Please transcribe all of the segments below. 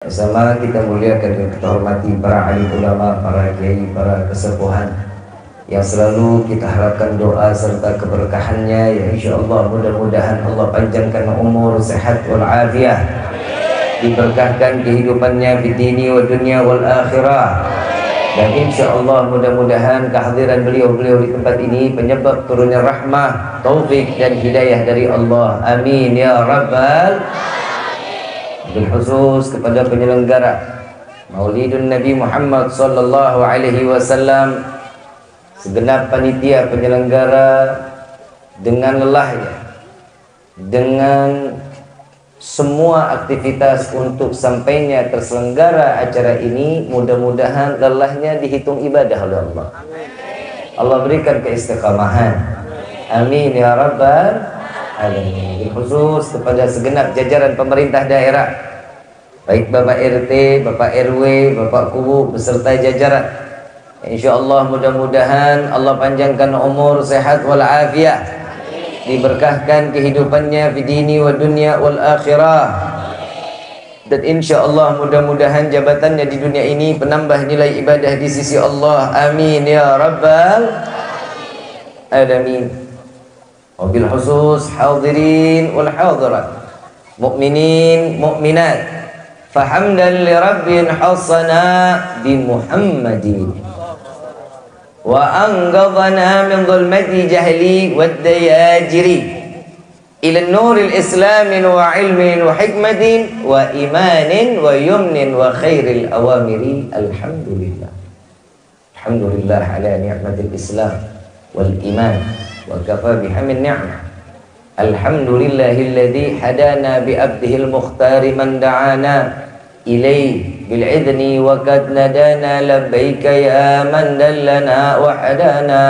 Sama kita muliakan dan kita hormati para alim ulama, para kiai, para kesepuhan yang selalu kita harapkan doa serta keberkahannya. Ya insyaallah mudah-mudahan Allah panjangkan umur, sehat wal afiah, diberkahkan kehidupannya di dini wa dunia wal akhirah. Dan insyaallah mudah-mudahan kehadiran beliau di tempat ini penyebab turunnya rahmah, taufik dan hidayah dari Allah. Amin ya rabbal. Khusus kepada penyelenggara Maulidun Nabi Muhammad sallallahu alaihi wasallam, segenap panitia penyelenggara dengan lelahnya, dengan semua aktivitas untuk sampainya terselenggara acara ini, mudah-mudahan lelahnya dihitung ibadah oleh Allah. Allah berikan keistiqamahan. Amin ya rabbal alamin. Khusus kepada segenap jajaran pemerintah daerah, baik Bapak RT, Bapak RW, Bapak Kubu beserta jajaran. Insyaallah mudah-mudahan Allah panjangkan umur, sehat wal afiah, diberkahkan kehidupannya di dini wa dunia wal akhirah. Dan insyaallah mudah-mudahan jabatannya di dunia ini penambah nilai ibadah di sisi Allah. Amin ya rabbal alamin. Wabil khusus hadirin wal hadirat, mukminin mukminat, fahamdan li rabbin hasana bi Muhammadin wa anqadhana min dhulmati jahli wad dayajiri ila nuril islamin wa ilmin wa hikmatin wa imanin wa yumnin wa khairil awamiri. Alhamdulillah, alhamdulillah ala ni'matil islam wal iman wa kafa bihamid ni'mah. Alhamdulillahilladzi hadana bi abdihil mukhtari man da'ana ilayhi bil idni wa qad nadana labbaika ya man dallana wa hadana.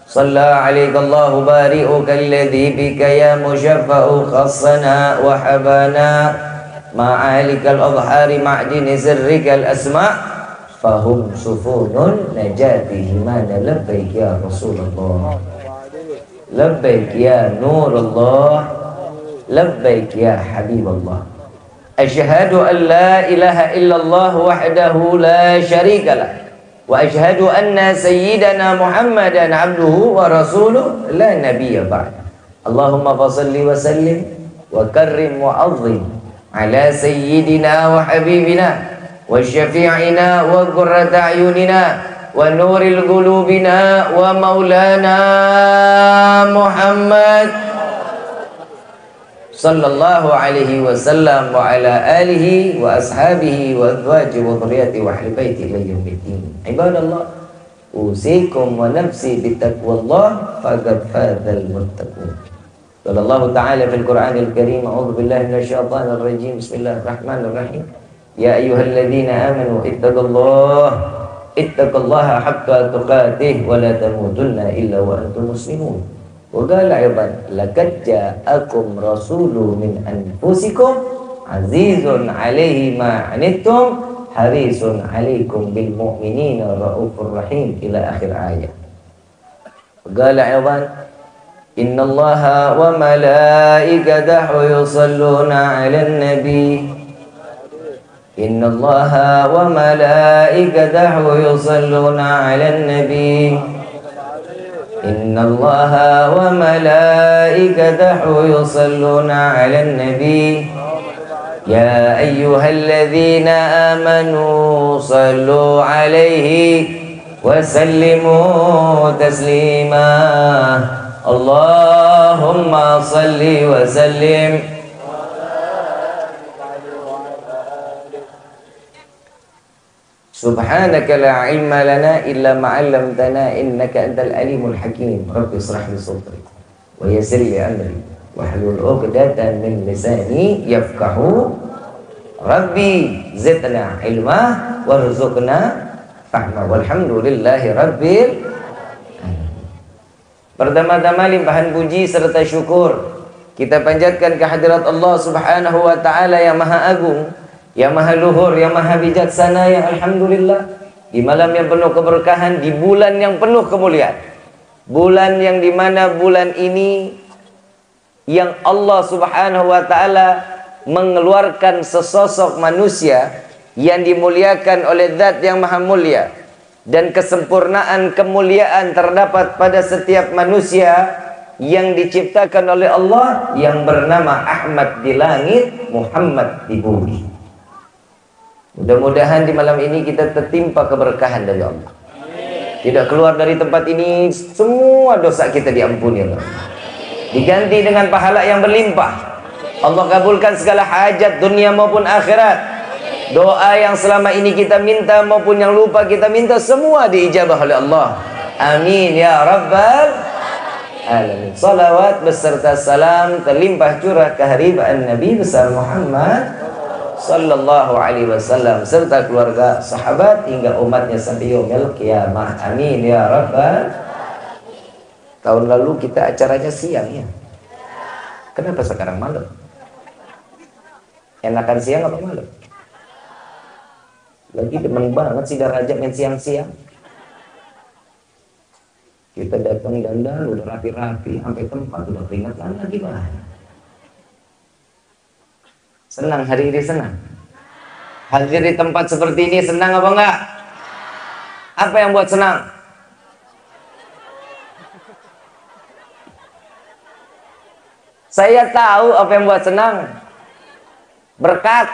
Shalla 'alaika Allahu bari'uka alladzi bika ya mushaffa'u khassana wa habana ma'alikal adhari ma'dini sirrikal asma' fahum sufunun najatihi mana labbaik ya Rasulullah, labbaik ya Nurullah, labbaik ya Habiballah. Asyhadu an la ilaha illallah wahdahu la syarikalah wa asyhadu anna sayyidana Muhammadan abduhu wa rasuluh la nabiyya ba'da. Allahumma fasalli wa sallim wa karrim wa azim ala sayyidina wa habibina wa syafi'ina wa qurrata ayunina wa nuril qulubina wa maulana Muhammad sallallahu alaihi wasallam wa ala alihi wa ashabihi wa azwaji wa dhurriyyati wa ahli baiti ila yaumiddin. Ibadallah, usikum wa nafsi bittaqwallah faqad fazal muttaqun. Qala Allah ta'ala fil Qur'anil Karim, a'udzu billahi minasyaitonir rajim. Bismillahirrahmanirrahim. Ya ayyuhalladzina amanu ittaqullaha haqqa tuqatih wa la tamutunna illa wa antum muslimun. Wa qala aidan laqad ja'akum rasulun min anfusikum azizun 'alaihi ma 'anittum harisun 'alaikum bil mu'minina raufur rahim ila akhir ayat. Wa qala aidan innallaha wa malaikatahu yusalluna 'alan nabi. Innallaha wa malaikatahu yusalluna 'alan nabi. Innallaha wa malaikatahu yusalluna 'alan nabi. Ya ayyuhalladzina amanu sallu 'alaihi wa sallimu taslima. Allahumma salli wa sallim. Subhanaka la ilma lana illa ma 'allamtana innaka antal alimul hakim. Rabbi ishrah li sadri wa yassir li amri wahlul 'uqdatan min lisani yafqahu Rabbi zidna ilma warzuqna fahma. Walhamdulillahi rabbil alamin. Pertama-tama limpahan puji serta syukur kita panjatkan kehadirat Allah Subhanahu wa taala yang Maha Agung, yang Maha Luhur, yang Maha Bijaksana, yang alhamdulillah di malam yang penuh keberkahan, di bulan yang penuh kemuliaan, bulan yang dimana bulan ini yang Allah Subhanahu wa taala mengeluarkan sesosok manusia yang dimuliakan oleh zat yang maha mulia, dan kesempurnaan kemuliaan terdapat pada setiap manusia yang diciptakan oleh Allah, yang bernama Ahmad di langit, Muhammad di bumi. Mudah-mudahan di malam ini kita tertimpa keberkahan dari Allah. Tidak keluar dari tempat ini semua dosa kita diampuni oleh Allah, diganti dengan pahala yang berlimpah. Allah kabulkan segala hajat dunia maupun akhirat. Doa yang selama ini kita minta maupun yang lupa kita minta, semua diijabah oleh Allah. Amin ya rabbal alamin. Salawat beserta salam terlimpah curah keharibaan Nabi besar Muhammad sallallahu alaihi wasallam serta keluarga, sahabat hingga umatnya sampai yaumil qiyamah. Amin ya rabbal. Tahun lalu kita acaranya siang ya. Kenapa sekarang malam? Enakan siang apa malam? Lagi demen banget sih Daraja main siang-siang. Kita datang dandan udah rapi-rapi sampai tempat udah peringatan lagi banget. Senang hari ini, senang. Hadir di tempat seperti ini senang apa enggak? Apa yang buat senang? Saya tahu apa yang buat senang. Berkat.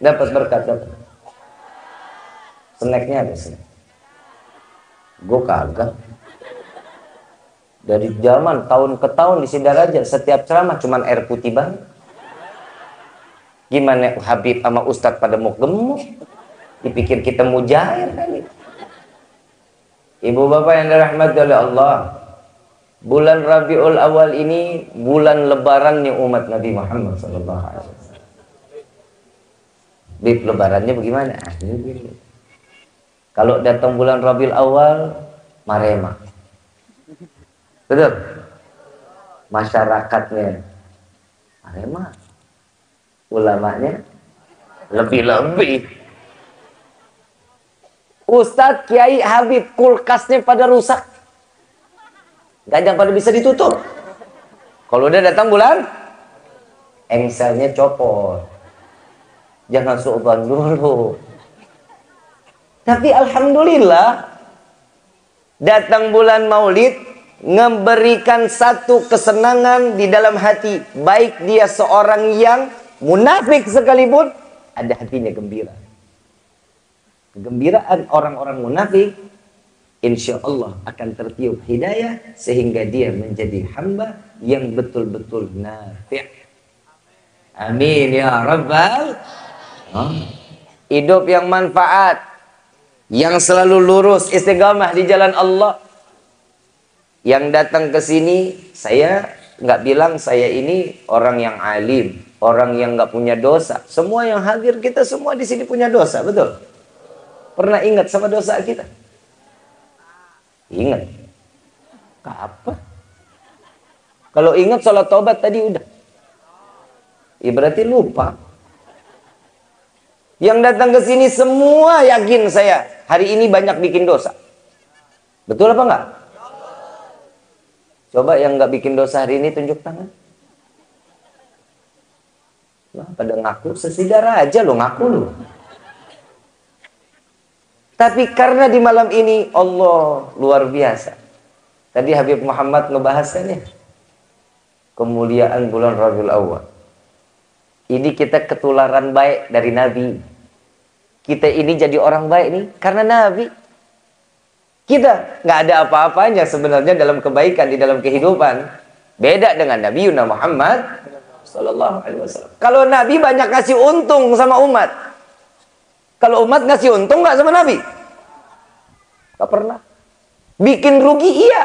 Dapat berkat, dapat. Snacknya ada snack. Gue kagak. Dari zaman tahun ke tahun di Sidaraja setiap ceramah cuman air putih banget. Gimana Habib sama Ustadz pada mau gemuk? Dipikir kita mujair kali. Ibu bapak yang dirahmati oleh Allah, bulan Rabiul Awal ini bulan lebarannya umat Nabi Muhammad sallallahu alaihi wasallam. Bib, lebarannya bagaimana? Kalau datang bulan Rabiul Awal, marema. Betul? Masyarakatnya marema. Ulamanya lebih-lebih. Ustadz, Kiai, Habib, kulkasnya pada rusak. Gajah pada bisa ditutup. Kalau udah datang bulan, engselnya copot. Jangan suudzon dulu. Tapi alhamdulillah, datang bulan Maulid memberikan satu kesenangan di dalam hati. Baik dia seorang yang munafik sekalipun, ada hatinya gembira. Kegembiraan orang-orang munafik, insya Allah akan tertiup hidayah sehingga dia menjadi hamba yang betul-betul nafi'. Amin ya rabbal. Hidup yang manfaat, yang selalu lurus istiqamah di jalan Allah. Yang datang ke sini, saya nggak bilang saya ini orang yang alim, orang yang nggak punya dosa. Semua yang hadir kita semua di sini punya dosa, betul? Pernah ingat sama dosa kita? Ingat? Kapan? Kalau ingat sholat taubat tadi udah. Ya berarti lupa. Yang datang ke sini semua yakin saya hari ini banyak bikin dosa. Betul apa enggak? Coba yang nggak bikin dosa hari ini tunjuk tangan. Nah, pada ngaku sesidara aja lo ngaku lo. Tapi karena di malam ini Allah luar biasa. Tadi Habib Muhammad ngebahasnya kemuliaan bulan Rabiul Awal. Ini kita ketularan baik dari Nabi. Kita ini jadi orang baik nih karena Nabi. Kita nggak ada apa-apanya sebenarnya dalam kebaikan di dalam kehidupan. Beda dengan Nabi Muhammad sallallahu alaihi wasallam. Kalau Nabi banyak ngasih untung sama umat. Kalau umat ngasih untung nggak sama Nabi? Nggak pernah. Bikin rugi iya.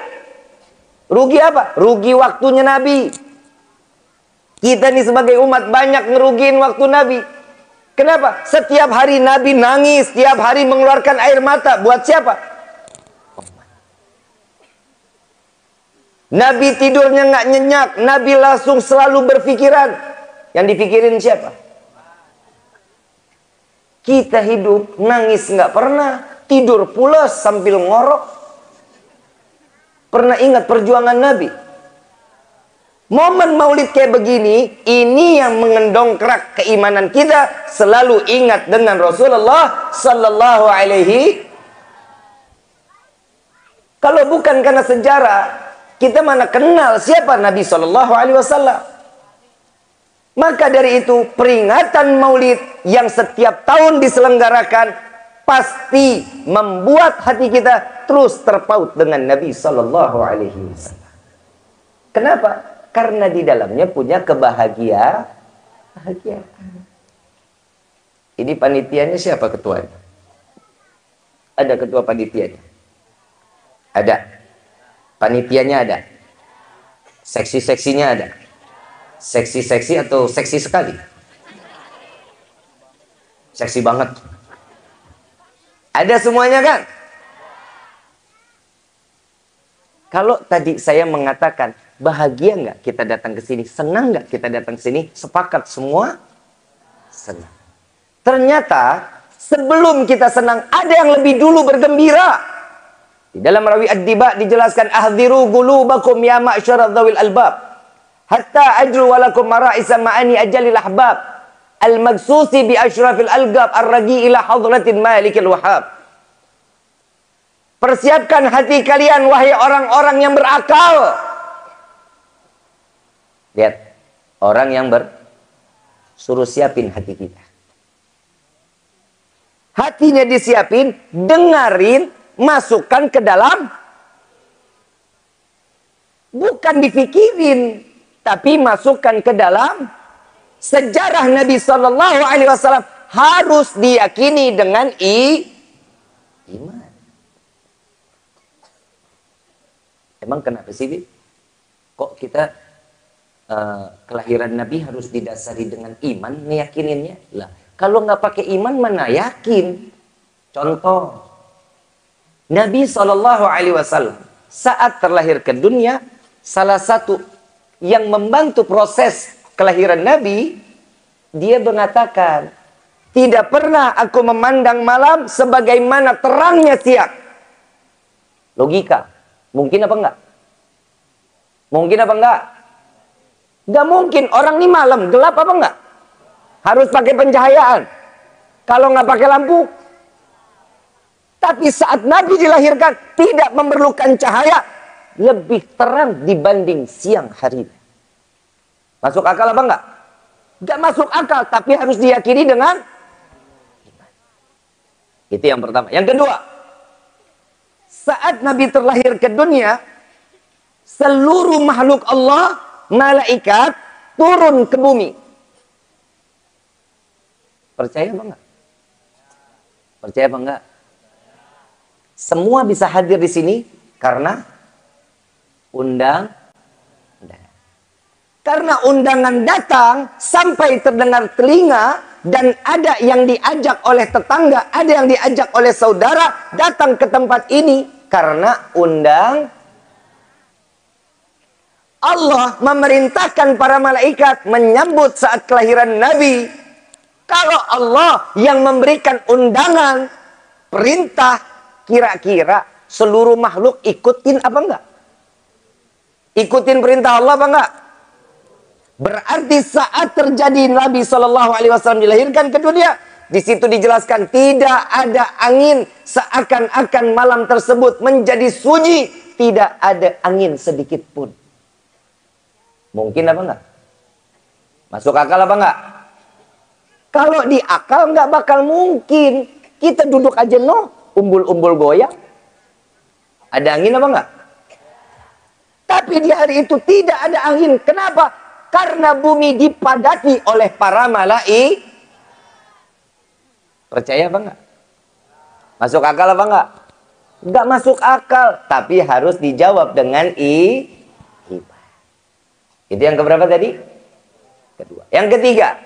Rugi apa? Rugi waktunya Nabi. Kita nih sebagai umat banyak ngerugiin waktu Nabi. Kenapa? Setiap hari Nabi nangis, setiap hari mengeluarkan air mata. Buat siapa? Nabi tidurnya nggak nyenyak. Nabi langsung selalu berpikiran. Yang dipikirin siapa? Kita hidup nangis nggak pernah, tidur pulas sambil ngorok. Pernah ingat perjuangan Nabi? Momen maulid kayak begini, ini yang mengendongkrak keimanan kita. Selalu ingat dengan Rasulullah Sallallahu Alaihi. Kalau bukan karena sejarah, kita mana kenal siapa Nabi Sallallahu Alaihi Wasallam. Maka dari itu, peringatan maulid yang setiap tahun diselenggarakan pasti membuat hati kita terus terpaut dengan Nabi Sallallahu Alaihi Wasallam. Kenapa? Karena di dalamnya punya kebahagiaan. Ini panitianya siapa ketuanya? Ada ketua panitianya? Ada. Panitianya ada. Seksi-seksinya ada. Seksi-seksi atau seksi sekali? Seksi banget. Ada semuanya kan? Kalau tadi saya mengatakan, bahagia nggak kita datang ke sini? Senang nggak kita datang ke sini? Sepakat semua? Senang. Ternyata sebelum kita senang, ada yang lebih dulu bergembira. Di dalam Rawi Ad-Diba dijelaskan, ahdziru qulubakum ya ma'syara dzawil albab, hatta ajru walakum mara'isa ma'ani ajalil ahbab, al-magsusi bi asyrafil algab, ar-raji ila hadratin malikil wahhab. Persiapkan hati kalian, wahai orang-orang yang berakal. Lihat, orang yang suruh siapin hati kita. Hatinya disiapin, dengarin, masukkan ke dalam. Bukan difikirin, tapi masukkan ke dalam. Sejarah Nabi Sallallahu Alaihi Wasallam harus diyakini dengan iman. Emang kenapa sih, Bi? Kok kita kelahiran Nabi harus didasari dengan iman, meyakininnya? Lah, kalau nggak pakai iman, mana yakin? Contoh, Nabi Shallallahu Alaihi Wasallam saat terlahir ke dunia, salah satu yang membantu proses kelahiran Nabi, dia mengatakan, tidak pernah aku memandang malam sebagaimana terangnya siang. Logika. Mungkin apa enggak? Mungkin apa enggak? Enggak mungkin. Orang ini malam, gelap apa enggak? Harus pakai pencahayaan. Kalau enggak pakai lampu. Tapi saat Nabi dilahirkan, tidak memerlukan cahaya. Lebih terang dibanding siang hari. Masuk akal apa enggak? Enggak masuk akal, tapi harus diyakini dengan iman. Itu yang pertama. Yang kedua, saat Nabi terlahir ke dunia, seluruh makhluk Allah, malaikat, turun ke bumi. Percaya apa enggak? Percaya apa enggak? Semua bisa hadir di sini karena undangan. Karena undangan datang sampai terdengar telinga, dan ada yang diajak oleh tetangga, ada yang diajak oleh saudara datang ke tempat ini karena Allah memerintahkan para malaikat menyambut saat kelahiran Nabi. Kalau Allah yang memberikan undangan, perintah, kira-kira seluruh makhluk ikutin apa enggak? Ikutin perintah Allah apa enggak? Berarti saat terjadi Nabi Shallallahu Alaihi Wasallam dilahirkan ke dunia, di situ dijelaskan tidak ada angin, seakan-akan malam tersebut menjadi sunyi, tidak ada angin sedikit pun. Mungkin apa enggak? Masuk akal apa enggak? Kalau di akal enggak bakal mungkin. Kita duduk aja umbul-umbul goyang. Ada angin apa enggak? Tapi di hari itu tidak ada angin. Kenapa? Karena bumi dipadati oleh para malaikat. Percaya apa enggak? Masuk akal apa enggak? Enggak masuk akal, tapi harus dijawab dengan iman. Itu yang keberapa tadi? Kedua. Yang ketiga,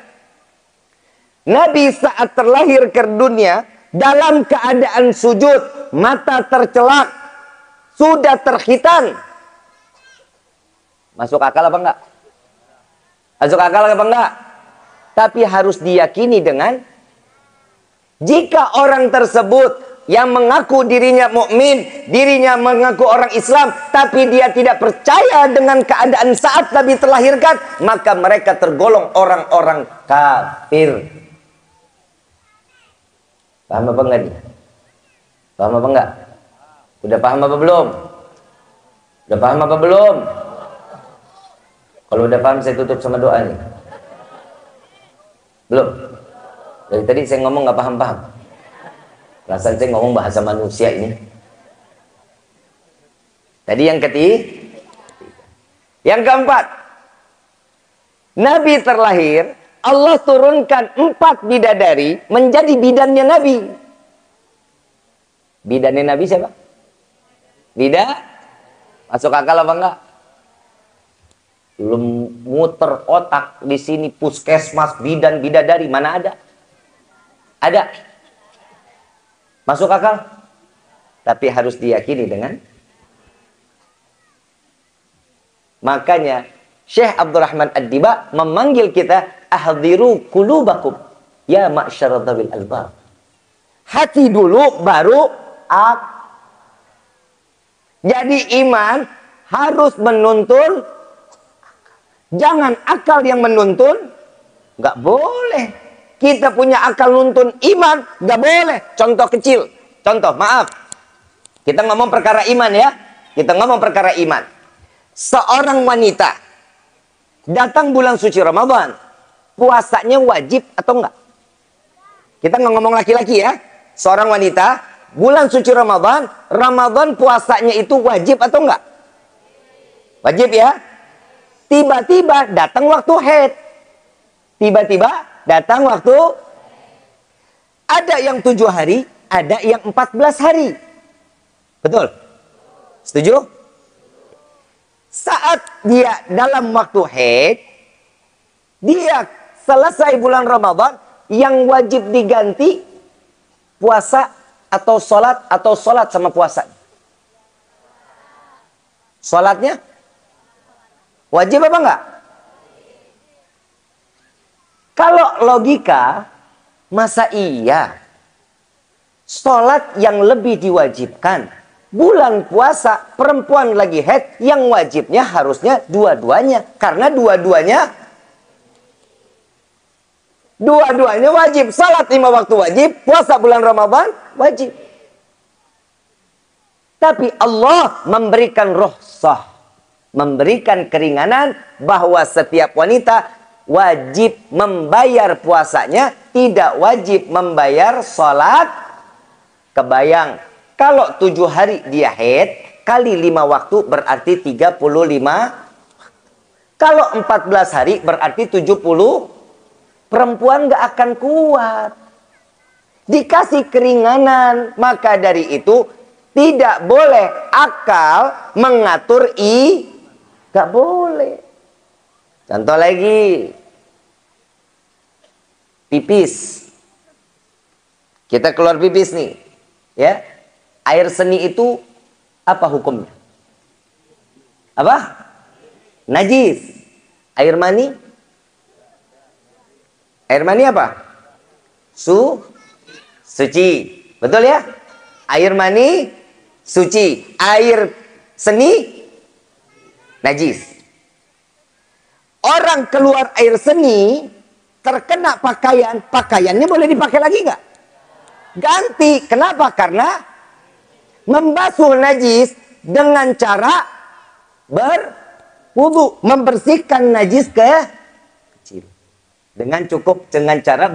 Nabi saat terlahir ke dunia dalam keadaan sujud, mata tercelak, sudah terkhitan. Masuk akal apa enggak? Masuk akal apa enggak? Tapi harus diyakini dengan, jika orang tersebut yang mengaku dirinya mukmin, dirinya mengaku orang Islam, tapi dia tidak percaya dengan keadaan saat Nabi terlahirkan, maka mereka tergolong orang-orang kafir. Paham apa enggak nih? Paham apa enggak? Udah paham apa belum? Udah paham apa belum? Kalau udah paham saya tutup sama doa nih. Belum? Dari tadi saya ngomong nggak paham-paham. Perasaan saya ngomong bahasa manusia ini. Tadi yang ketiga. Yang keempat. Nabi terlahir, Allah turunkan 4 bidadari menjadi bidannya Nabi. Bidannya Nabi siapa? Masuk akal apa enggak? Belum muter otak di sini puskesmas bidan bidadari mana ada? Ada. Masuk akal? Tapi harus diyakini dengan. Makanya Syekh Abdurrahman Ad-Diba memanggil kita ahdiru qulubakum ya ma'syara dzawil albab. Hati dulu baru Jadi iman harus menuntun. Jangan akal yang menuntun. Nggak boleh. Kita punya akal nuntun iman. Nggak boleh. Contoh kecil. Contoh, maaf. Kita ngomong perkara iman ya. Kita ngomong perkara iman. Seorang wanita. Datang bulan suci Ramadan. Puasanya wajib atau enggak? Kita nggak ngomong laki-laki ya. Seorang wanita. Bulan suci Ramadan. Ramadan puasanya itu wajib atau enggak? Wajib ya. Tiba-tiba datang waktu haid. Tiba-tiba datang waktu. Ada yang 7 hari, ada yang 14 hari. Betul? Setuju? Saat dia dalam waktu haid, dia selesai bulan Ramadan, yang wajib diganti puasa atau sholat sama puasa. Sholatnya wajib apa enggak? Kalau logika, masa iya sholat yang lebih diwajibkan bulan puasa, perempuan lagi haid, yang wajibnya harusnya dua-duanya. Karena dua-duanya wajib. Salat 5 waktu wajib, puasa bulan Ramadan wajib. Tapi Allah memberikan rukhsah, memberikan keringanan bahwa setiap wanita wajib membayar puasanya, tidak wajib membayar sholat. Kebayang, kalau 7 hari dia haid, kali 5 waktu berarti 35. Kalau 14 hari berarti 70. Perempuan gak akan kuat. Dikasih keringanan. Maka dari itu tidak boleh akal mengatur gak boleh. Contoh lagi. Pipis. Kita keluar pipis nih. Ya. Air seni itu apa hukumnya? Apa? Najis. Air mani? Air mani apa? Suci. Betul ya? Air mani suci. Air seni najis. Orang keluar air seni terkena pakaian, pakaiannya boleh dipakai lagi nggak? Ganti. Kenapa? Karena membasuh najis dengan cara berwudu, membersihkan najis kecil. Dengan cara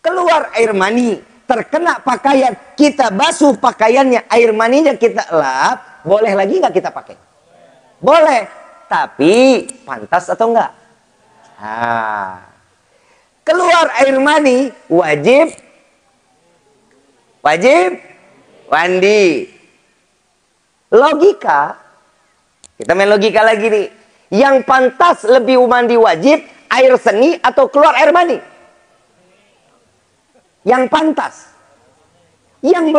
keluar air mani, terkena pakaian, kita basuh pakaiannya, air maninya kita lap, boleh lagi nggak kita pakai? Boleh, tapi pantas atau enggak? Keluar air mani, wajib mandi. Logika, kita main logika lagi nih. Yang pantas lebih mandi wajib, air seni atau keluar air mani? Yang pantas. Yang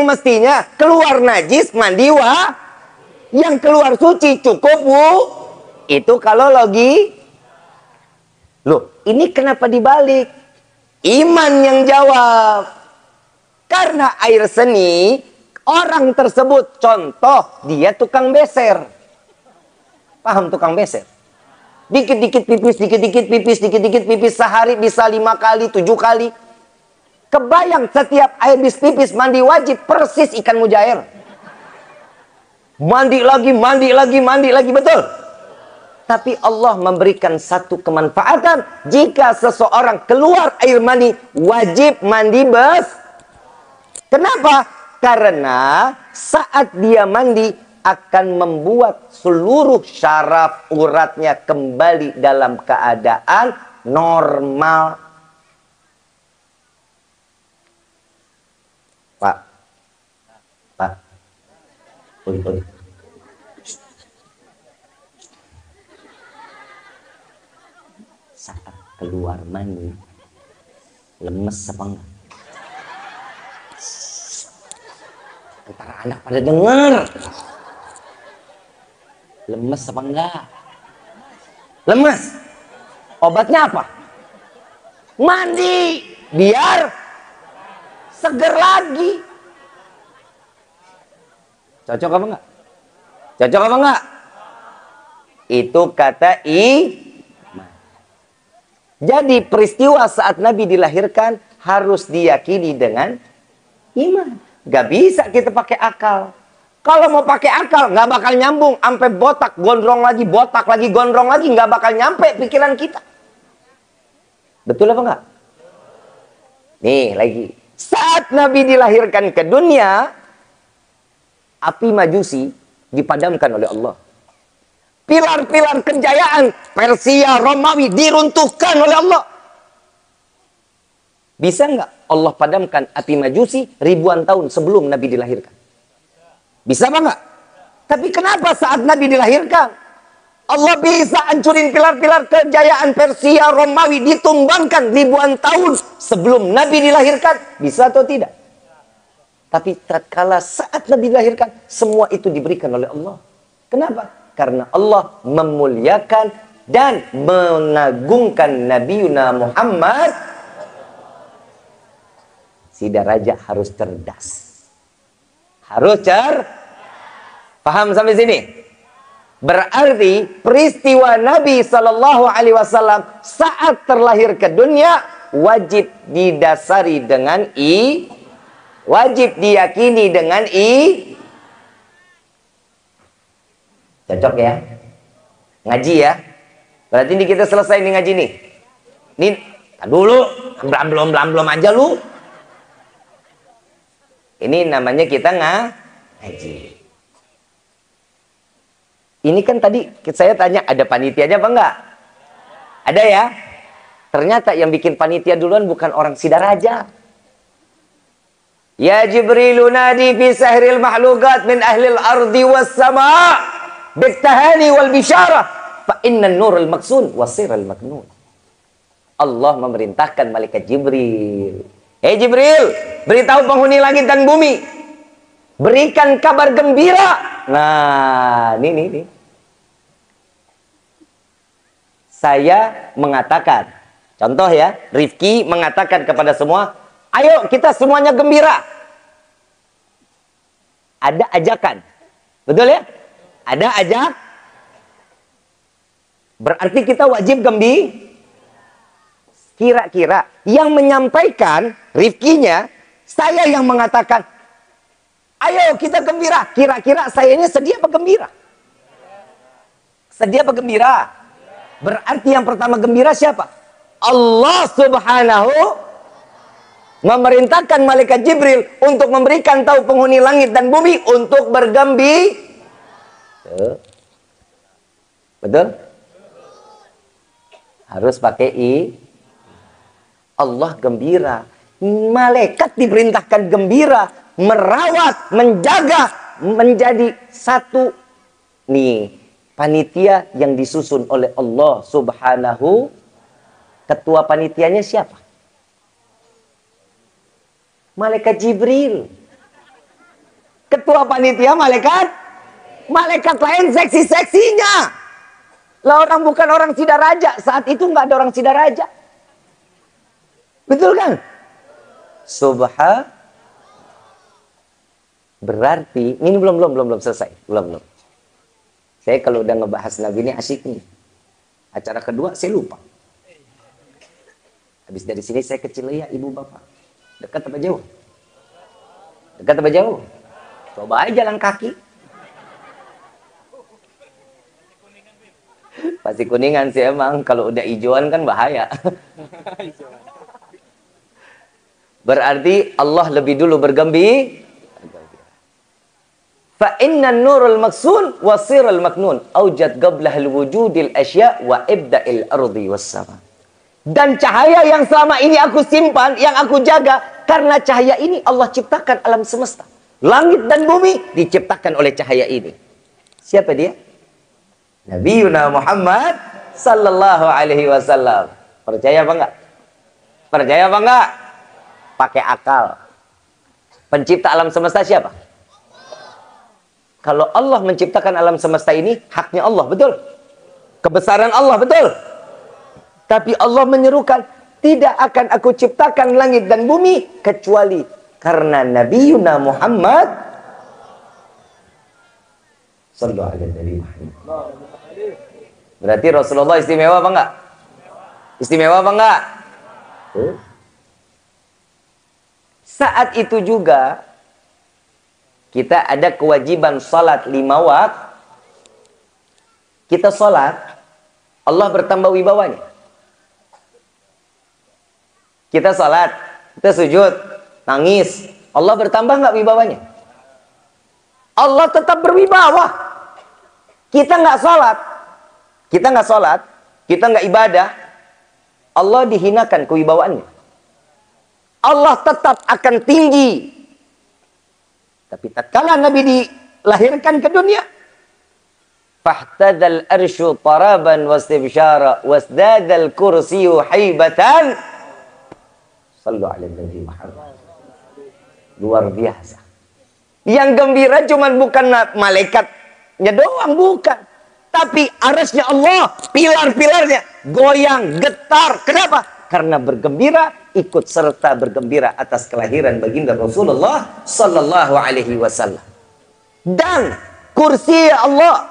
mestinya keluar najis, mandi yang keluar suci cukup itu kalau logi. Loh, ini kenapa dibalik? Iman yang jawab. Karena air seni, orang tersebut, contoh, dia tukang beser. Paham tukang beser? Dikit-dikit pipis, dikit-dikit pipis, dikit-dikit pipis. Sehari bisa 5 kali, 7 kali. Kebayang setiap habis pipis, mandi wajib, persis ikan mujair. Mandi lagi, mandi lagi, mandi lagi, betul? Tapi Allah memberikan satu kemanfaatan. Jika seseorang keluar air mani, wajib mandi Kenapa? Karena saat dia mandi akan membuat seluruh syaraf uratnya kembali dalam keadaan normal. Pak. Oi. Saat keluar mani, lemes apa enggak? Antara anak pada dengar. Lemes apa enggak? Lemes. Obatnya apa? Mandi. Biar seger lagi. Cocok apa enggak? Cocok apa enggak? Itu kata Jadi peristiwa saat Nabi dilahirkan harus diyakini dengan iman. Gak bisa kita pakai akal. Kalau mau pakai akal nggak bakal nyambung. Sampai botak, gondrong lagi, botak lagi, gondrong lagi. Nggak bakal nyampe pikiran kita. Betul apa enggak? Nih lagi. Saat Nabi dilahirkan ke dunia, api majusi dipadamkan oleh Allah. Pilar-pilar kejayaan Persia, Romawi diruntuhkan oleh Allah. Bisa nggak Allah padamkan api majusi ribuan tahun sebelum Nabi dilahirkan? Bisa apa nggak? Tapi kenapa saat Nabi dilahirkan Allah bisa hancurin pilar-pilar kejayaan Persia, Romawi ditumbangkan ribuan tahun sebelum Nabi dilahirkan? Bisa atau tidak? Tapi tatkala saat Nabi dilahirkan semua itu diberikan oleh Allah. Kenapa? Karena Allah memuliakan dan mengagungkan Nabi Muhammad. Si daraja harus cerdas. Harus paham sampai sini? Berarti peristiwa Nabi Shallallahu Alaihi Wasallam saat terlahir ke dunia wajib didasari dengan wajib diyakini dengan Cocok ya? Ngaji ya? Berarti ini kita selesai nih ngaji nih. Nih, dulu belum aja lu. Ini namanya kita ngaji. Ini kan tadi saya tanya ada panitianya apa enggak? Ada ya? Ternyata yang bikin panitia duluan bukan orang Sidaraja. Ya Jibrilu nadi fi sahril mahlukat min ahlil ardi was sama' bittahani wal bisyarah fa inna nurul maksun wasirul maknun. Allah memerintahkan malaikat Jibril. Hei Jibril, beritahu penghuni langit dan bumi. Berikan kabar gembira. Nah, ini. Saya mengatakan, contoh ya, Rifki mengatakan kepada semua, ayo kita semuanya gembira. Ada ajakan. Betul ya? Ada ajak. Berarti kita wajib gembira. Kira-kira yang menyampaikan Rifkinya, saya yang mengatakan, ayo kita gembira. Kira-kira saya ini sedia apa gembira? Sedia apa gembira? Berarti yang pertama gembira siapa? Allah Subhanahu memerintahkan malaikat Jibril untuk memberikan tahu penghuni langit dan bumi untuk bergembira. Betul? Harus pakai Allah gembira. Malaikat diperintahkan gembira, merawat, menjaga, menjadi satu nih panitia yang disusun oleh Allah Subhanahu. Ketua panitianya siapa? Malaikat Jibril. Ketua panitia malaikat lain seksi-seksinya. Lah orang bukan orang Sidaraja. Saat itu nggak ada orang Sidaraja. Betul kan? Berarti, ini belum selesai. Belum. Saya kalau udah ngebahas Nabi ini asik nih. Acara kedua saya lupa. Habis dari sini saya ke Cilea, ibu bapak. Dekat apa jauh? Dekat apa jauh? Coba aja jalan kaki. Pasti Kuningan sih emang. Kalau udah hijauan kan bahaya. Berarti Allah lebih dulu bergembira. Fa inna nurul maksun wasirul maknun aujad qablahal wujudil asya wa ibda'il ardi was sama. Dan cahaya yang selama ini aku simpan, yang aku jaga, karena cahaya ini Allah ciptakan alam semesta. Langit dan bumi diciptakan oleh cahaya ini. Siapa dia? Nabiuna Muhammad sallallahu alaihi wasallam. Percaya apa enggak? Percaya apa enggak? Pakai akal. Pencipta alam semesta siapa? Kalau Allah menciptakan alam semesta ini, haknya Allah, betul? Kebesaran Allah, betul? Tapi Allah menyerukan, tidak akan aku ciptakan langit dan bumi, kecuali karena Nabiuna Muhammad sallallahu alaihi wasallam. Berarti Rasulullah istimewa apa enggak? Istimewa apa enggak? Saat itu juga, kita ada kewajiban salat 5 waktu. Kita salat, Allah bertambah wibawanya. Kita salat, kita sujud, nangis, Allah bertambah nggak wibawanya? Allah tetap berwibawa. Kita nggak salat, kita nggak ibadah, Allah dihinakan kewibawaannya. Allah tetap akan tinggi. Tapi tatkala Nabi dilahirkan ke dunia, fahtadal arsyu taraban wastibsyara wasdadal kursiyu haibatan. Sallu ala Nabi Muhammad. Luar biasa. Yang gembira cuman bukan malaikatnya doang, bukan. Tapi arasnya Allah, pilar-pilarnya goyang, getar. Kenapa? Karena bergembira, ikut serta bergembira atas kelahiran baginda Rasulullah sallallahu alaihi wasallam. Dan kursi Allah,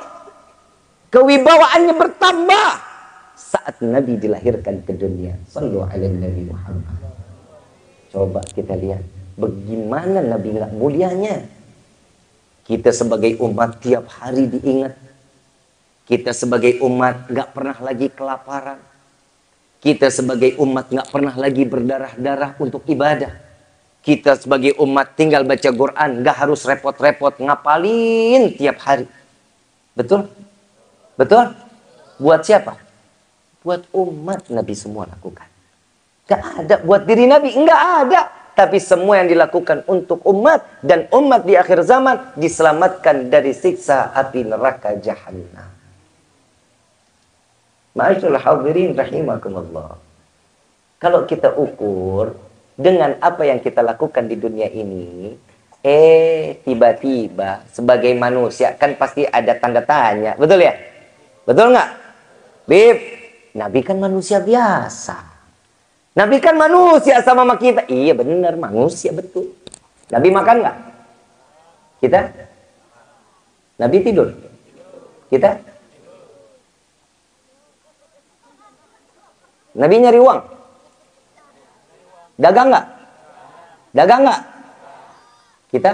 kewibawaannya bertambah saat Nabi dilahirkan ke dunia. Sallu ala Nabi Muhammad. Coba kita lihat bagaimana Nabi nggak mulianya. Kita sebagai umat tiap hari diingat. Kita sebagai umat nggak pernah lagi kelaparan. Kita sebagai umat nggak pernah lagi berdarah-darah untuk ibadah. Kita sebagai umat tinggal baca Quran, nggak harus repot-repot ngapalin tiap hari. Betul? Betul? Buat siapa? Buat umat Nabi semua lakukan. Nggak ada buat diri Nabi, nggak ada. Tapi semua yang dilakukan untuk umat, dan umat di akhir zaman diselamatkan dari siksa api neraka Jahannam. Ma'asyiral hadirin rahimakumullah. Kalau kita ukur dengan apa yang kita lakukan di dunia ini, tiba-tiba sebagai manusia kan pasti ada tanda tanya, betul ya? Betul nggak? Bib, Nabi kan manusia biasa. Nabi kan manusia sama kita. Iya benar, manusia betul. Nabi makan nggak? Kita? Nabi tidur? Kita? Nabi nyari uang? Dagang nggak? Dagang nggak? Kita?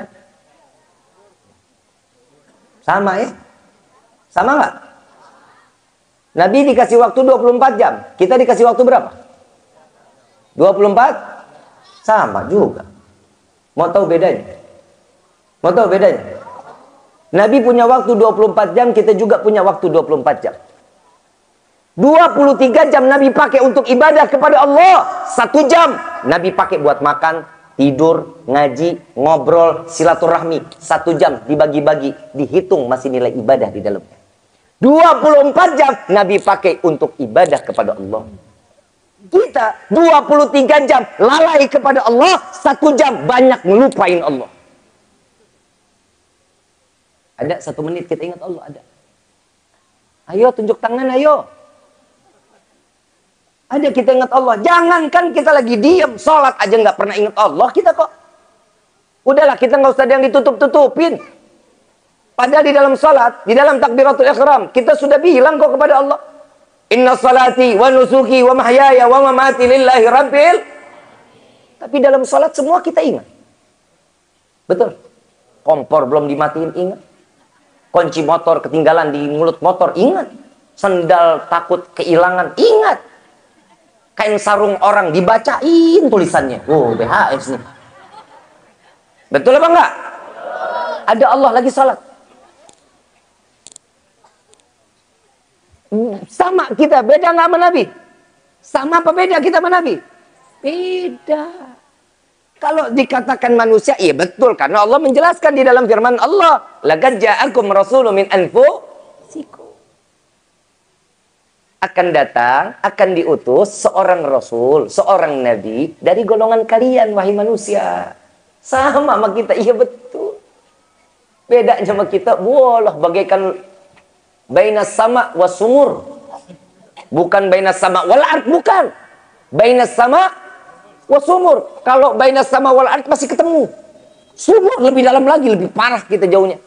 Sama ya? Sama nggak? Nabi dikasih waktu 24 jam. Kita dikasih waktu berapa? 24? Sama juga. Mau tahu bedanya? Mau tahu bedanya? Nabi punya waktu 24 jam, kita juga punya waktu 24 jam. 23 jam Nabi pakai untuk ibadah kepada Allah. 1 jam Nabi pakai buat makan, tidur, ngaji, ngobrol, silaturahmi. 1 jam dibagi-bagi, dihitung masih nilai ibadah di dalamnya. 24 jam Nabi pakai untuk ibadah kepada Allah. Kita 23 jam lalai kepada Allah, 1 jam banyak ngelupain Allah. Ada 1 menit kita ingat Allah, ada. Ayo tunjuk tangan, ayo. Ada kita ingat Allah. Jangankan kita lagi diam, sholat aja nggak pernah ingat Allah kita kok. Udahlah, kita nggak usah ada yang ditutup-tutupin. Padahal di dalam salat, di dalam takbiratul ihram, kita sudah bilang kok kepada Allah, inna salati wa nusuki wa mahyaya wa mamati lillahi rabbil. Tapi dalam salat semua kita ingat. Betul. Kompor belum dimatiin, ingat. Kunci motor ketinggalan di mulut motor, ingat. Sendal takut kehilangan, ingat. Kain sarung orang dibacain tulisannya. Oh, BHS nih. Betul apa enggak? Ada Allah lagi salat. Sama kita, beda nggak sama Nabi? Sama apa beda kita sama Nabi? Beda. Kalau dikatakan manusia, iya betul. Karena Allah menjelaskan di dalam firman Allah, laqad ja'akum rasulun min anfusikum. Akan datang, akan diutus seorang rasul, seorang nabi dari golongan kalian, wahai manusia. Sama sama kita, iya betul. Beda sama kita, bolah bagaikan bainas sama wasumur. Bukan bainas sama wal ard, bukan. Bainas sama wasumur. Kalau bainas sama wal ard masih ketemu. Sumur lebih dalam lagi, lebih parah kita jauhnya.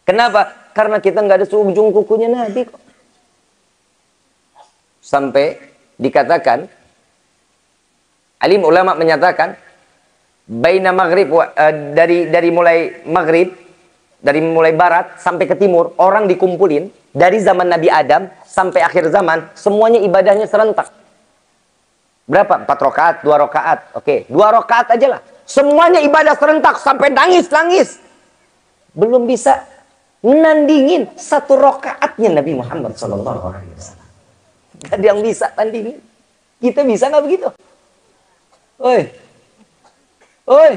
Kenapa? Karena kita nggak ada seujung kukunya Nabi kok. Sampai dikatakan, alim ulama menyatakan, baina maghrib dari mulai maghrib, dari mulai barat sampai ke timur, orang dikumpulin dari zaman Nabi Adam sampai akhir zaman, semuanya ibadahnya serentak. Berapa? 4 rakaat, 2 rakaat. Oke, 2 rakaat aja lah. Semuanya ibadah serentak sampai nangis-nangis. Belum bisa nandingin 1 rakaatnya Nabi Muhammad SAW. Gak ada yang bisa tandingin. Kita bisa nggak begitu? Oi. Oi.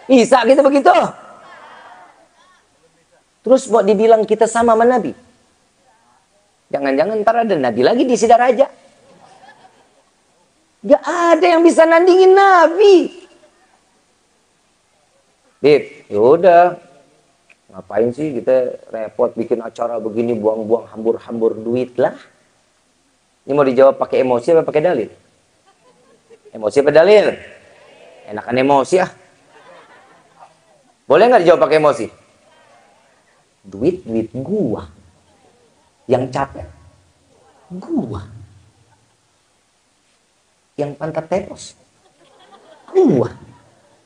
Bisa kita begitu? Terus mau dibilang kita sama Nabi? Jangan-jangan ntar ada Nabi lagi di Sidaraja. Gak ada yang bisa nandingin Nabi. Bib, yaudah. Ngapain sih kita repot bikin acara begini, buang-buang hambur-hambur duit lah. Ini mau dijawab pakai emosi apa pakai dalil? Emosi apa dalil? Enakan emosi ah. Boleh nggak dijawab pakai emosi? Duit gua. Yang capek gua. Yang pantat tepos gua.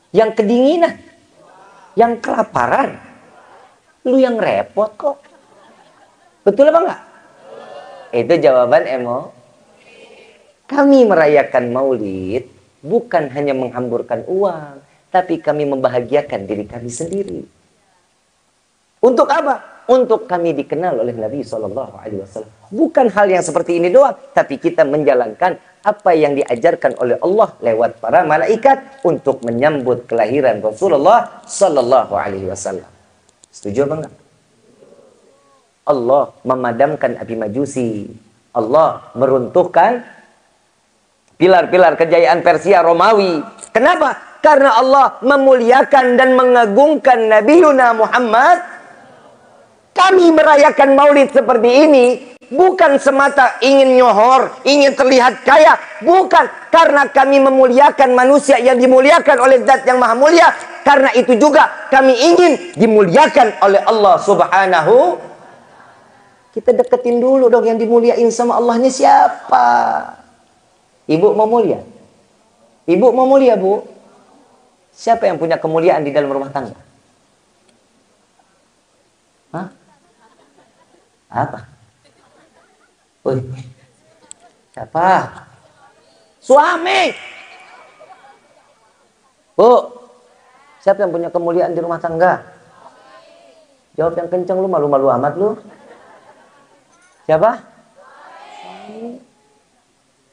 Yang kedinginan, yang kelaparan, lu yang repot kok. Betul apa enggak? Itu jawaban Kami merayakan maulid bukan hanya menghamburkan uang, tapi kami membahagiakan diri kami sendiri. Untuk apa? Untuk kami dikenal oleh Nabi SAW. Bukan hal yang seperti ini doang, tapi kita menjalankan apa yang diajarkan oleh Allah lewat para malaikat untuk menyambut kelahiran Rasulullah SAW. Setuju apa enggak? Allah memadamkan api majusi. Allah meruntuhkan pilar-pilar kejayaan Persia Romawi. Kenapa? Karena Allah memuliakan dan mengagungkan Nabi Yuna Muhammad. Kami merayakan maulid seperti ini bukan semata ingin nyohor, ingin terlihat kaya. Bukan. Karena kami memuliakan manusia yang dimuliakan oleh Zat yang Maha Mulia. Karena itu juga kami ingin dimuliakan oleh Allah Subhanahu. Kita deketin dulu dong yang dimuliain sama Allahnya siapa? Ibu mau mulia? Ibu mau mulia, Bu? Siapa yang punya kemuliaan di dalam rumah tangga? Hah? Apa? Woi. Siapa? Suami. Bu. Siapa yang punya kemuliaan di rumah tangga? Jawab yang kenceng, lu malu-malu amat lu. Siapa?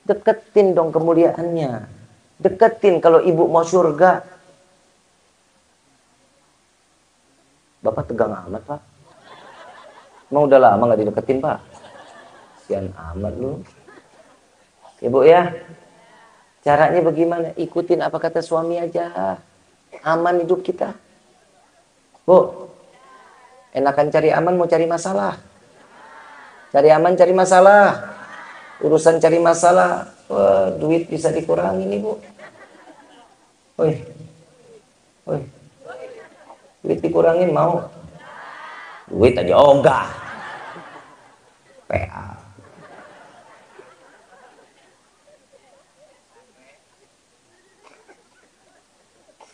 Deketin dong kemuliaannya. Deketin kalau ibu mau surga. Bapak tegang amat, Pak. Emang udah lama gak dideketin, Pak? Sian amat lu. Ibu ya. Caranya bagaimana? Ikutin apa kata suami aja. Aman hidup kita. Bu. Enakan cari aman mau cari masalah? Cari aman, cari masalah. Urusan cari masalah, wah, duit bisa dikurangi nih, Bu. Oi. Woi, duit dikurangin mau? Duit aja ogah. PA.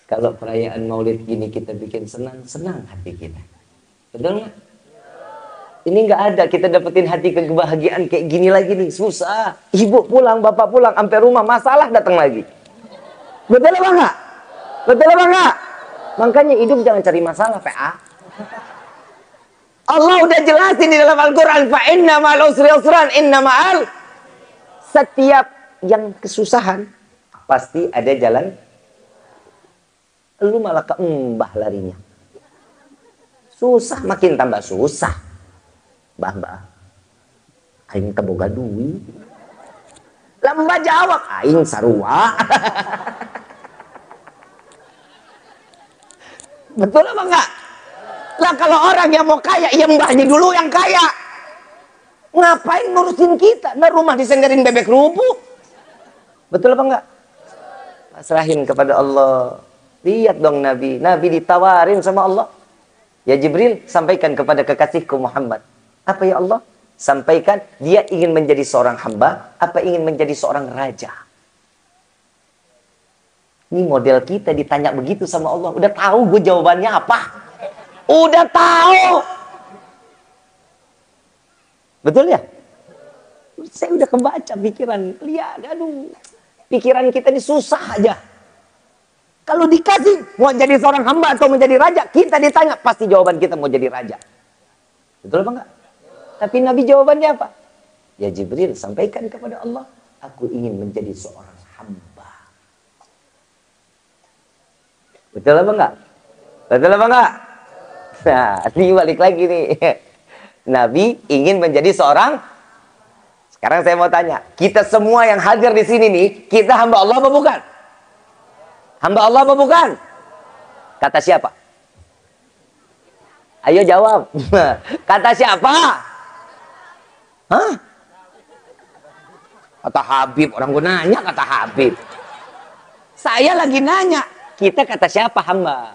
Kalau perayaan Maulid gini kita bikin senang hati kita. Betul nggak? Ini nggak ada kita dapetin hati kebahagiaan kayak gini lagi nih. Susah. Ibu pulang, bapak pulang, sampai rumah masalah datang lagi. Betul apa nggak? Betul apa nggak? Makanya hidup jangan cari masalah, PA. Allah udah jelasin di dalam Al-Quran, fa inna ma'al usri usran, inna ma'al. Setiap yang kesusahan pasti ada jalan. Lu malah keembah larinya. Susah makin tambah susah. Mbah, aing teu boga duit. Lamba jawab, aing sarua. Betul apa enggak? Lah kalau orang yang mau kaya, ya mbahnya dulu yang kaya. Ngapain ngurusin kita? Nah rumah disenderin bebek rubuh. Betul apa enggak? Pasrahin kepada Allah. Lihat dong Nabi. Nabi ditawarin sama Allah. Ya Jibril, sampaikan kepada kekasihku Muhammad. Apa ya Allah? Sampaikan dia ingin menjadi seorang hamba, apa ingin menjadi seorang raja. Ini model kita ditanya begitu sama Allah. Udah tahu gue jawabannya apa? Udah tahu. Betul ya? Saya udah kebaca pikiran. Lihat, aduh. Pikiran kita ini susah aja. Kalau dikasih mau jadi seorang hamba atau menjadi raja, kita ditanya pasti jawaban kita mau jadi raja. Betul apa enggak? Tapi Nabi jawabannya apa? Ya Jibril, sampaikan kepada Allah, aku ingin menjadi seorang hamba. Betul apa enggak? Betul apa enggak? Nah, ini balik lagi nih. Nabi ingin menjadi seorang. Sekarang saya mau tanya, kita semua yang hadir di sini nih, kita hamba Allah apa bukan? Hamba Allah apa bukan? Kata siapa? Ayo jawab. Kata siapa? Hah? Kata Habib. Orang gue nanya kata Habib. Saya lagi nanya. Kita kata siapa hamba?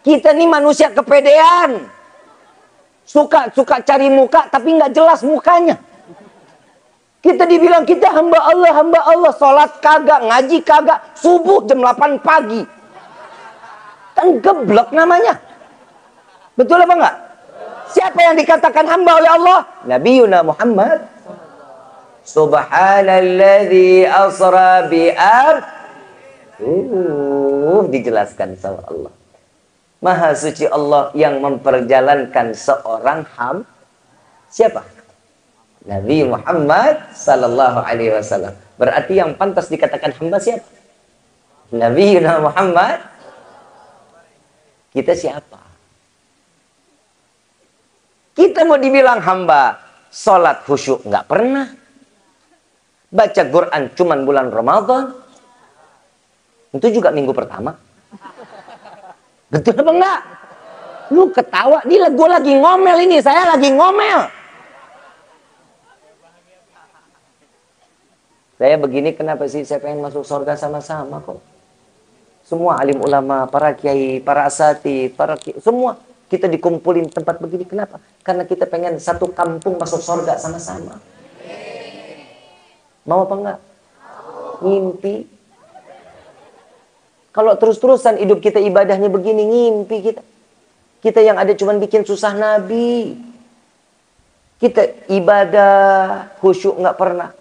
Kita nih manusia kepedean. Suka cari muka tapi nggak jelas mukanya. Kita dibilang kita hamba Allah, sholat kagak, ngaji kagak, subuh jam 8 pagi. Kan geblek namanya. Betul apa enggak? Siapa yang dikatakan hamba oleh Allah? Nabiuna Muhammad. Subhanalladzi asra bi'ab. Dijelaskan sama Allah. Maha suci Allah yang memperjalankan seorang hamba. Siapa? Nabi Muhammad sallallahu alaihi wasallam. Berarti yang pantas dikatakan hamba siapa? Nabi Muhammad. Kita siapa? Kita mau dibilang hamba, sholat khusyuk nggak pernah. Baca Quran cuman bulan Ramadan. Itu juga minggu pertama. Betul apa enggak? Lu ketawa, gue lagi ngomel ini, saya lagi ngomel. Saya begini kenapa sih? Saya pengen masuk surga sama-sama kok. Semua alim ulama, para kiai, para asatidz, semua kita dikumpulin tempat begini. Kenapa? Karena kita pengen satu kampung masuk surga sama-sama. Mau apa enggak? Ngimpi. Kalau terus-terusan hidup kita ibadahnya begini, ngimpi kita. Kita yang ada cuman bikin susah Nabi. Kita ibadah, khusyuk nggak pernah.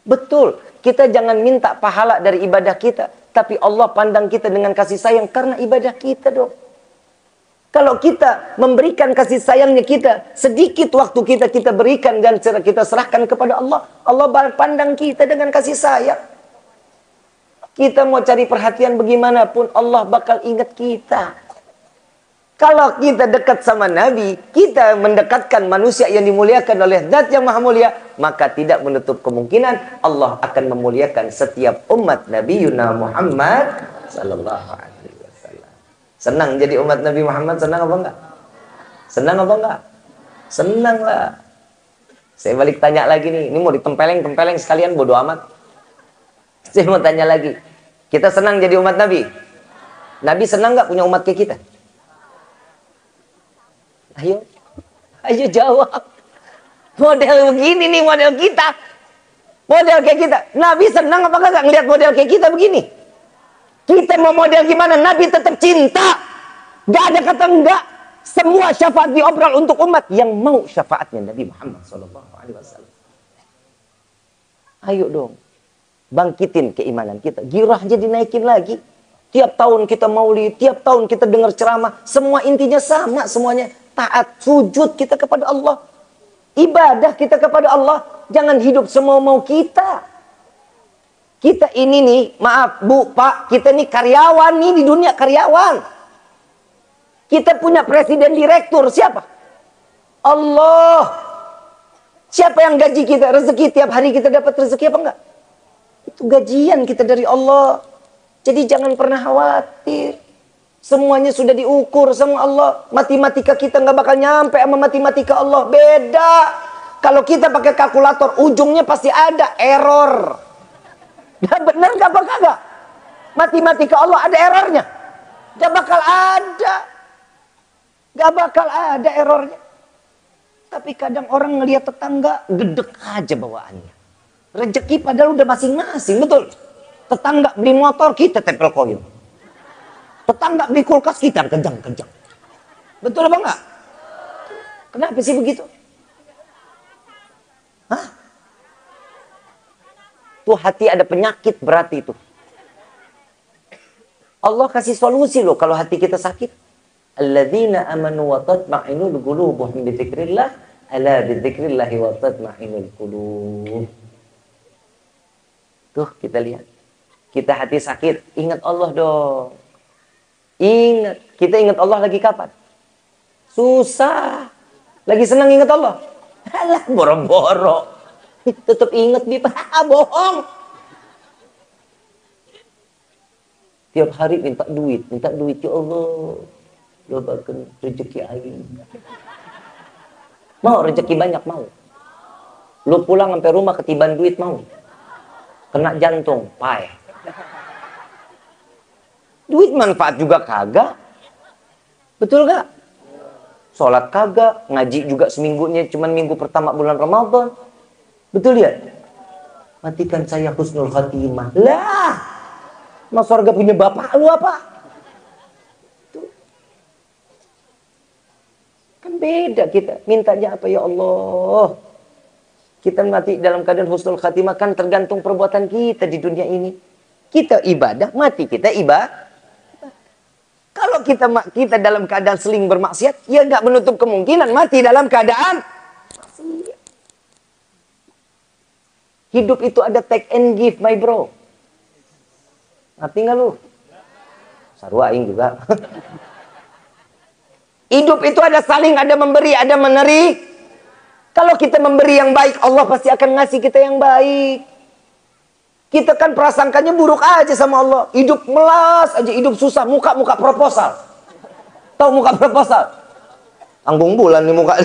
Betul, kita jangan minta pahala dari ibadah kita. Tapi Allah pandang kita dengan kasih sayang karena ibadah kita dong. Kalau kita memberikan kasih sayangnya kita, sedikit waktu kita berikan dan kita serahkan kepada Allah. Allah pandang kita dengan kasih sayang. Kita mau cari perhatian bagaimanapun, Allah bakal ingat kita. Kalau kita dekat sama Nabi, kita mendekatkan manusia yang dimuliakan oleh Zat yang Maha Mulia, maka tidak menutup kemungkinan Allah akan memuliakan setiap umat Nabi Yuna Muhammad sallallahu alaihi wasallam. Senang jadi umat Nabi Muhammad, senang apa enggak? Senang apa enggak? Senang lah. Saya balik tanya lagi nih, ini mau ditempeleng sekalian bodo amat. Saya mau tanya lagi. Kita senang jadi umat Nabi? Nabi senang nggak punya umat kayak kita? Ayo, ayo jawab. Model begini nih model kita. Model kayak kita. Nabi senang apa kagak ngeliat model kayak kita begini? Kita mau model gimana? Nabi tetap cinta. Gak ada kata enggak. Semua syafaat diobrol untuk umat yang mau syafaatnya Nabi Muhammad SAW. Ayo dong. Bangkitin keimanan kita. Girahnya dinaikin lagi. Tiap tahun kita maulid. Tiap tahun kita dengar ceramah. Semua intinya sama semuanya. Taat, sujud kita kepada Allah. Ibadah kita kepada Allah. Jangan hidup semau-mau kita. Kita ini nih, maaf Bu, Pak, kita nih karyawan nih di dunia karyawan. Kita punya presiden direktur, siapa? Allah. Siapa yang gaji kita? Rezeki tiap hari kita dapat rezeki apa enggak? Itu gajian kita dari Allah. Jadi jangan pernah khawatir. Semuanya sudah diukur sama Allah. Matematika kita nggak bakal nyampe sama matematika Allah. Beda. Kalau kita pakai kalkulator, ujungnya pasti ada error. Nah, benar nggak bakal nggak? Matematika Allah ada errornya. Nggak bakal ada. Nggak bakal ada errornya. Tapi kadang orang ngelihat tetangga, gedek aja bawaannya. Rezeki padahal udah masing-masing, betul. Tetangga beli motor, kita tempel koin. Tetangga beli kulkas, kita kejang-kejang. Betul apa enggak? Kenapa sih begitu? Hah? Tuh hati ada penyakit berarti itu. Allah kasih solusi loh kalau hati kita sakit. Alladzina amanu wa tatma'inul qulubuhum bi dzikrillah, ala bi dzikrillah wa tatma'inul qulub. Tuh kita lihat. Kita hati sakit, ingat Allah dong. Ingat, kita ingat Allah lagi kapan? Susah. Lagi senang ingat Allah. Alah, boro-boro. Tetap ingat di bohong. Tiap hari minta duit ya Allah. Doakan rezeki aing. Mau rezeki banyak mau. Lu pulang sampai rumah ketiban duit mau. Kena jantung, payah. Duit manfaat juga kagak. Betul gak? Sholat kagak, ngaji juga seminggunya cuman minggu pertama bulan Ramadan. Betul ya? Matikan saya husnul khatimah. Lah, mas surga punya bapak lu apa? Tuh. Kan beda kita. Mintanya apa ya Allah? Kita mati dalam keadaan husnul khatimah kan tergantung perbuatan kita di dunia ini. Kita ibadah, mati kita ibadah. Kalau kita dalam keadaan seling bermaksiat, ya nggak menutup kemungkinan mati dalam keadaan maksiat. Hidup itu ada take and give, my bro. Ngerti nggak lu? Sarua aing juga. Hidup itu ada saling, ada memberi, ada meneri. Kalau kita memberi yang baik, Allah pasti akan ngasih kita yang baik. Kita kan prasangkanya buruk aja sama Allah. Hidup melas aja, hidup susah. Muka-muka proposal. Tahu muka proposal? Anggung bulan nih muka.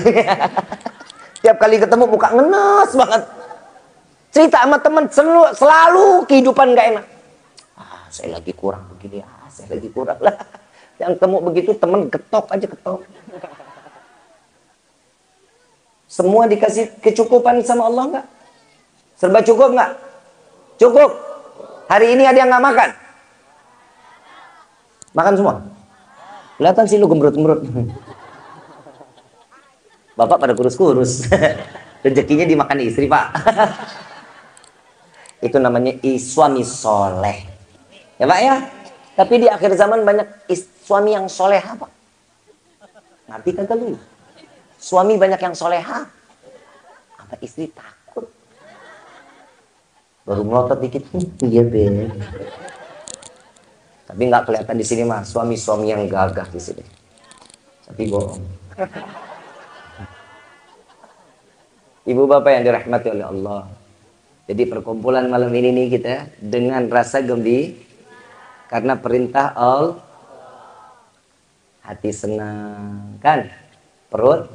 Tiap kali ketemu muka ngenes banget. Cerita sama teman selalu kehidupan gak enak. Ah, saya lagi kurang begini. Ah, saya lagi kurang lah. Yang temu begitu teman getok aja getok. Semua dikasih kecukupan sama Allah nggak? Serba cukup nggak? Cukup. Hari ini ada yang nggak makan? Makan semua? Kelihatan sih lu gembrut-gembrut. Bapak pada kurus-kurus. Rezekinya dimakan istri, Pak. Itu namanya suami soleh. Ya, Pak ya? Tapi di akhir zaman banyak suami yang soleha, Pak. Ngerti kagak lu? Suami banyak yang soleha. Apa istri takut? Baru melotot dikit, iya Ben. Tapi nggak kelihatan di sini mah suami-suami yang gagah di sini. Tapi bohong. Ibu bapak yang dirahmati oleh Allah. Jadi perkumpulan malam ini nih kita dengan rasa gembira karena perintah Allah. Hati senang kan? Perut?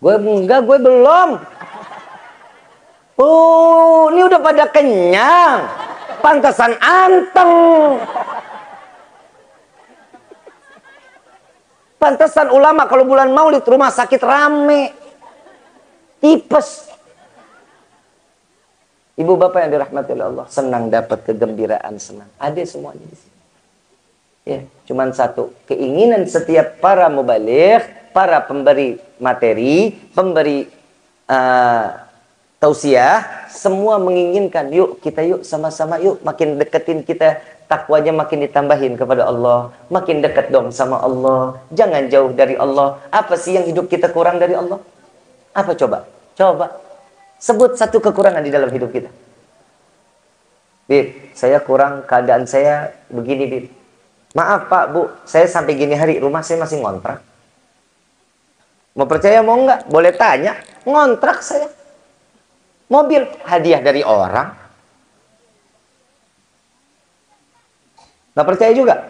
Gue enggak, gue belum. Ini udah pada kenyang. Pantesan anteng. Pantesan ulama kalau bulan Maulid rumah sakit rame. Tipes. Ibu bapak yang dirahmati oleh Allah, senang dapat kegembiraan, senang. Ada semuanya di sini. Ya, cuman satu, keinginan setiap para mubaligh, para pemberi materi, pemberi tausiah, semua menginginkan, yuk kita yuk sama-sama yuk makin deketin kita, takwanya makin ditambahin kepada Allah, makin dekat dong sama Allah, jangan jauh dari Allah. Apa sih yang hidup kita kurang dari Allah? Apa coba? Coba sebut satu kekurangan di dalam hidup kita. Bib, saya kurang, keadaan saya begini, Bib. Maaf Pak, Bu, saya sampai gini hari rumah saya masih ngontrak. Mau percaya mau enggak? Boleh tanya. Ngontrak saya. Mobil hadiah dari orang. Nggak percaya juga?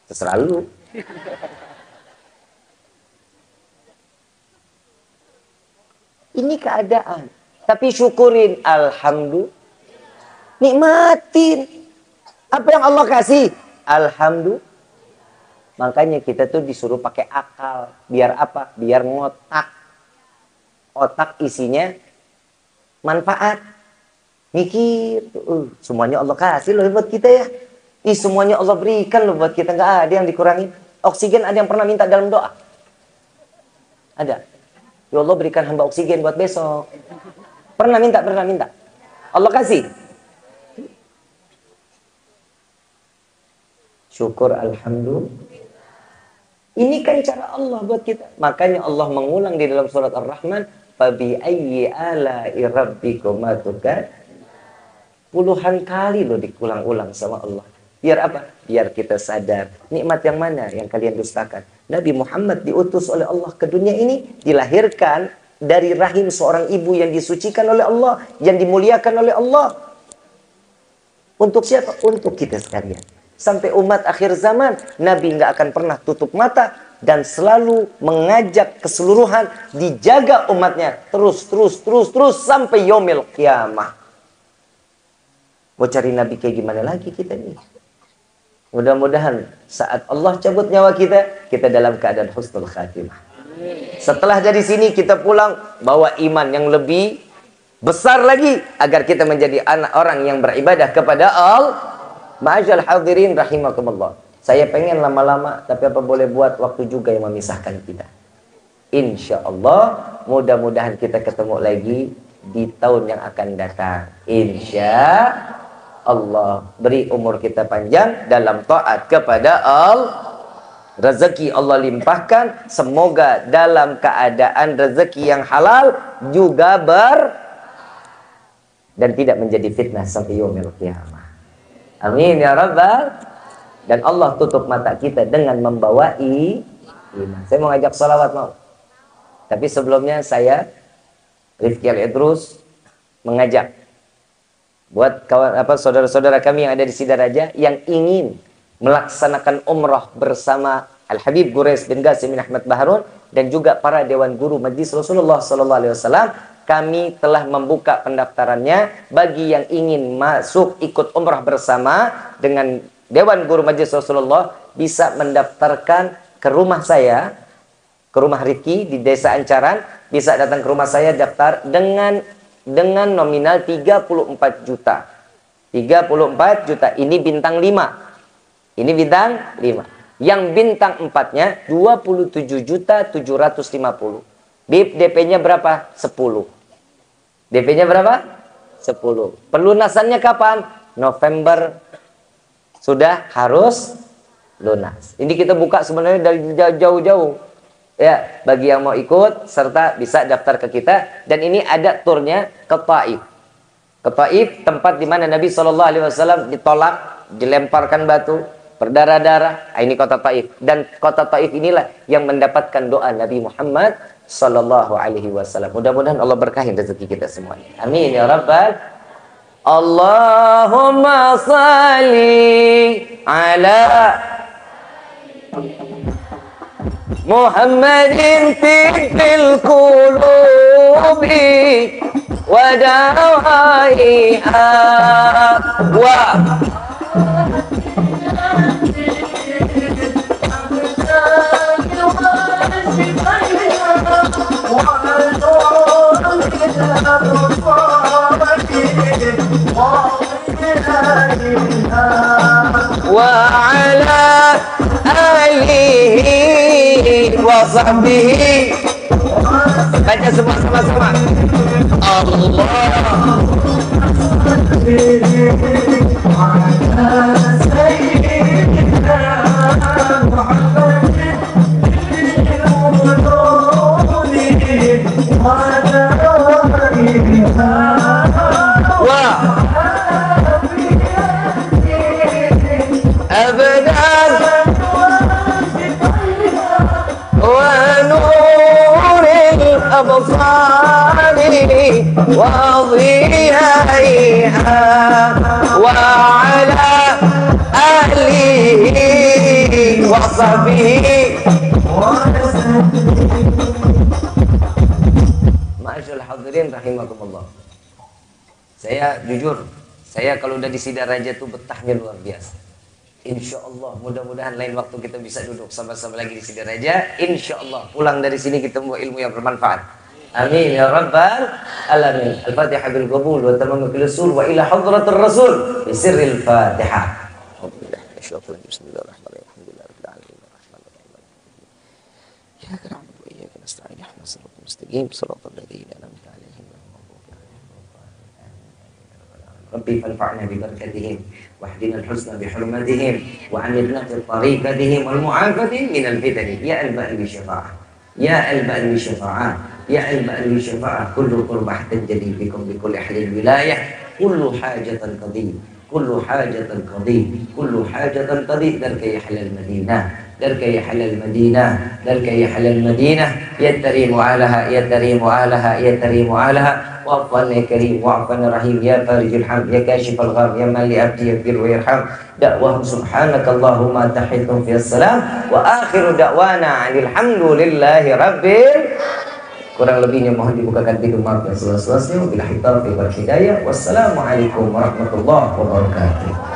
Terserah lu. Ini keadaan. Tapi syukurin. Alhamdulillah. Nikmatin. Apa yang Allah kasih? Alhamdulillah. Makanya kita tuh disuruh pakai akal. Biar apa? Biar ngotak. Otak isinya manfaat. Mikir. Semuanya Allah kasih loh buat kita ya. Semuanya Allah berikan loh buat kita. Nggak ada yang dikurangi. Oksigen ada yang pernah minta dalam doa? Ada. Ya Allah berikan hamba oksigen buat besok. Pernah minta? Pernah minta. Allah kasih. Syukur alhamdulillah. Ini kan cara Allah buat kita. Makanya Allah mengulang di dalam surat Ar-Rahman, "Fabi ayyi ala'i rabbikuma tukadzibun." Puluhan kali loh diulang-ulang sama Allah. Biar apa? Biar kita sadar nikmat yang mana yang kalian dustakan. Nabi Muhammad diutus oleh Allah ke dunia ini, dilahirkan dari rahim seorang ibu yang disucikan oleh Allah, yang dimuliakan oleh Allah. Untuk siapa? Untuk kita sekalian. Sampai umat akhir zaman, Nabi nggak akan pernah tutup mata dan selalu mengajak keseluruhan dijaga umatnya terus sampai yaumil qiyamah. Mau cari Nabi kayak gimana lagi kita nih? Mudah-mudahan saat Allah cabut nyawa kita, kita dalam keadaan husnul khatimah. Setelah dari sini kita pulang bawa iman yang lebih besar lagi agar kita menjadi anak orang yang beribadah kepada Allah. Ma'ajal hadirin rahimakumullah. Saya pengen lama-lama, tapi apa boleh buat, waktu juga yang memisahkan kita. Insya Allah, mudah-mudahan kita ketemu lagi di tahun yang akan datang. Insya Allah. Beri umur kita panjang dalam taat kepada Allah. Rezeki Allah limpahkan. Semoga dalam keadaan rezeki yang halal juga dan tidak menjadi fitnah sampai yaumil qiyamah. Amin ya Rabbal. Dan Allah tutup mata kita dengan membawa iman. Saya mau ngajak salawat mau. Tapi sebelumnya saya Rifki Al-Idrus mengajak buat kawan saudara-saudara kami yang ada di Sidaraja yang ingin melaksanakan umrah bersama Al-Habib Quraish bin Qasim bin Ahmad Baharun dan juga para dewan guru Majlis Rasulullah sallallahu alaihi wasallam. Kami telah membuka pendaftarannya bagi yang ingin masuk ikut umrah bersama dengan Dewan Guru Majlis Rasulullah, bisa mendaftarkan ke rumah saya, ke rumah Rifki di Desa Ancaran, bisa datang ke rumah saya daftar dengan nominal 34 juta. 34 juta, ini bintang 5. Ini bintang 5. Yang bintang 4-nya 27.750. Bib DP-nya berapa? 10. DP-nya berapa? 10. Pelunasannya kapan? November sudah harus lunas. Ini kita buka sebenarnya dari jauh-jauh. Ya, bagi yang mau ikut serta bisa daftar ke kita, dan ini ada turnya ke Taif. Ke Taif, tempat di mana Nabi Shallallahu alaihi wasallam ditolak, dilemparkan batu, berdarah-darah. Ini kota Taif, dan kota Taif inilah yang mendapatkan doa Nabi Muhammad Sallallahu alaihi wasallam. Mudah-mudahan Allah berkahin rezeki kita semuanya. Amin ya Rabbal. Allahumma salli ala Muhammadin fil qulubi wa dawaiha wa وعلى آله وصحبه. Baca semua sama-sama. Allah. الأبصار وضيائها وعلى آله وصحبه. Ma'asyiral hadirin rahimakumullah. Saya jujur, saya kalau udah di Sidaraja tuh betahnya luar biasa. Insya Allah, mudah-mudahan lain waktu kita bisa duduk sama-sama lagi di Sidaraja. Insya Allah, pulang dari sini kita membawa ilmu yang bermanfaat. Amin ya rabbal alamin. Al-Fatihah bil qabul wa tamam bil usul wa ila hadratir rasul bi sirril Fatihah. Bismillahirrahmanirrahim. Alhamdulillahirabbil alamin. Iyyaka na'budu wa iyyaka nasta'in. Ihdinas siratal mustaqim. Shiratal ladzina an'amta 'alaihim. Rabbi fanfa'na bi barakatihim. واهدنا الحسنى بحرمتهم وعملنا في طريقتهم والمعافاة من الفتن يا البأل بشفاعة يا البأل بشفاعة يا البأل بشفاعة كل قربة تنجلي بكم بكل أهل الولاية كل حاجة قضية كل حاجة قضية كل حاجة قضية درك يحل المدينة درك يحل المدينة درك يحل المدينة يتريم علىها يتريم علىها يتريم علىها وعفوا يا كريم وعفوا يا رحيم يا فارج الحم يا كاشف الغم يا من لأبدي يغفر ويرحم دعواهم سبحانك اللهم تحيتهم في السلام وآخر دعوانا عن الحمد لله رب. Kurang lebihnya mohon dibukakan pintu maaf yang seluas-luasnya. Wabillahi taufiq wal hidayah. Wassalamualaikum warahmatullahi wabarakatuh.